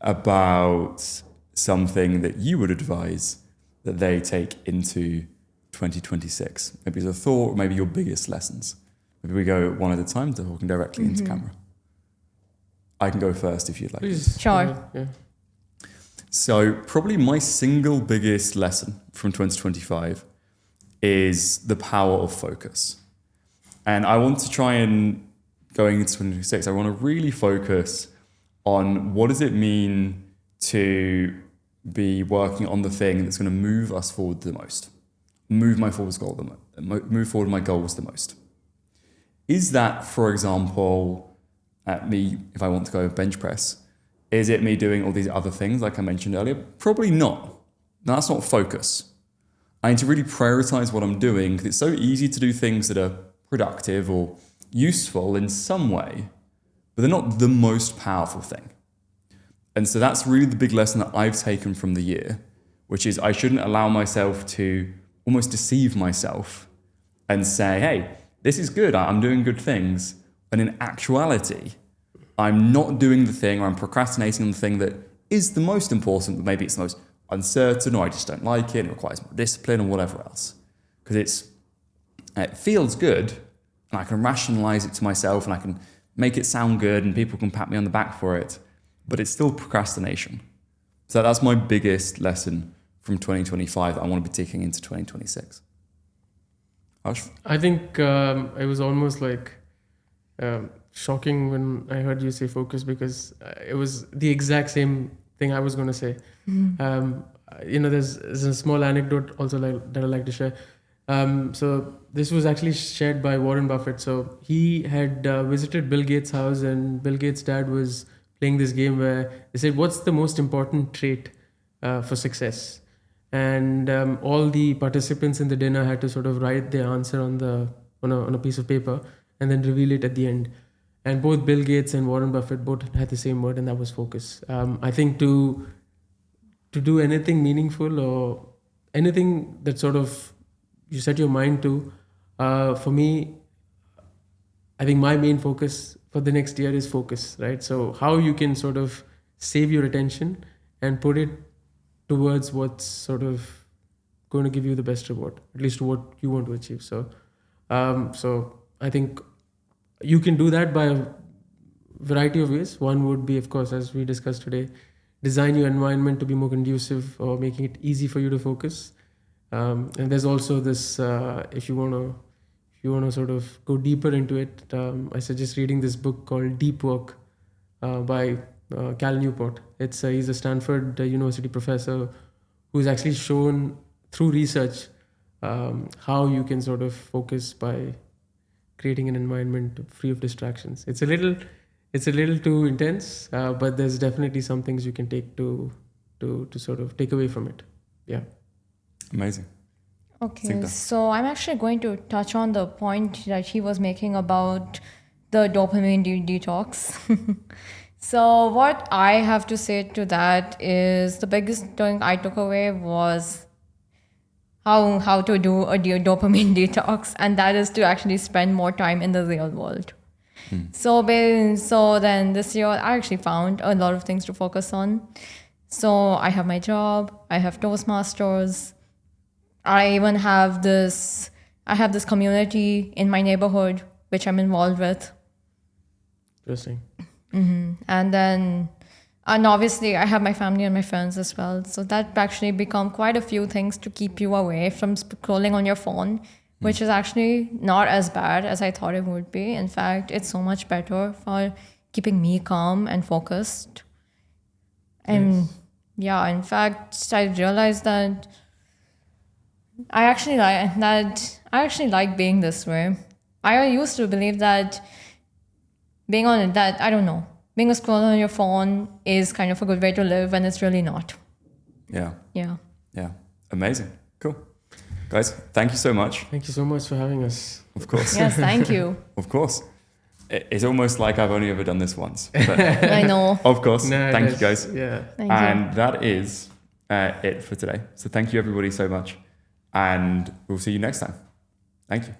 about something that you would advise that they take into 2026? Maybe as a thought, maybe your biggest lessons. Maybe we go one at a time, talking directly into camera. I can go first if you'd like. Please. Sure. Yeah. So probably my single biggest lesson from 2025 is the power of focus. And I want to try and, going into 2026, I want to really focus on what does it mean to be working on the thing that's going to move us forward the most, move forward my goals the most. Is that, for example, me, if I want to go bench press, is it me doing all these other things like I mentioned earlier? Probably not. No, that's not focus. I need to really prioritize what I'm doing, because it's so easy to do things that are productive or useful in some way, but they're not the most powerful thing. And so that's really the big lesson that I've taken from the year, which is I shouldn't allow myself to almost deceive myself and say, hey, this is good, I'm doing good things. And in actuality, I'm not doing the thing, or I'm procrastinating on the thing that is the most important, but maybe it's the most uncertain, or I just don't like it, and it requires more discipline or whatever else. Because it feels good, and I can rationalize it to myself, and I can make it sound good, and people can pat me on the back for it, but it's still procrastination. So that's my biggest lesson from 2025 that I want to be taking into 2026. Harsh? I think it was almost like shocking when I heard you say focus, because it was the exact same thing I was going to say. There's a small anecdote also that I like to share. So this was actually shared by Warren Buffett. So he had visited Bill Gates' house, and Bill Gates' dad was playing this game where they said, what's the most important trait for success? And all the participants in the dinner had to sort of write their answer on a piece of paper and then reveal it at the end. And both Bill Gates and Warren Buffett both had the same word, and that was focus. I think to do anything meaningful or anything that sort of you set your mind to, for me, I think my main focus for the next year is focus, right? So how you can sort of save your attention and put it towards what's sort of going to give you the best reward, at least what you want to achieve. So I think you can do that by a variety of ways. One would be, of course, as we discussed today, design your environment to be more conducive or making it easy for you to focus. And there's also this, if you want to sort of go deeper into it, I suggest reading this book called Deep Work by Cal Newport. He's a Stanford University professor who's actually shown through research how you can sort of focus by creating an environment free of distractions. It's a little too intense, but there's definitely some things you can take to sort of take away from it. Yeah. Amazing. Okay, Snigdha. so I'm actually going to touch on the point that he was making about the dopamine detox. So what I have to say to that is the biggest thing I took away was how to do a dopamine detox, and that is to actually spend more time in the real world. So then this year I actually found a lot of things to focus on. So I have my job, I have Toastmasters, I even have this community in my neighborhood which I'm involved with. Interesting. And obviously I have my family and my friends as well. So that actually become quite a few things to keep you away from scrolling on your phone, which is actually not as bad as I thought it would be. In fact, it's so much better for keeping me calm and focused. And yeah, in fact, I realized that I actually like being this way. I used to believe that being a scroll on your phone is kind of a good way to live, when it's really not. Yeah. Yeah. Yeah. Amazing. Cool. Guys, thank you so much. Thank you so much for having us. Of course. Yes, thank you. Of course. It's almost like I've only ever done this once. But I know. of course. No, Thank you, guys. Yeah. Thank you. And that is it for today. So thank you everybody so much. And we'll see you next time. Thank you.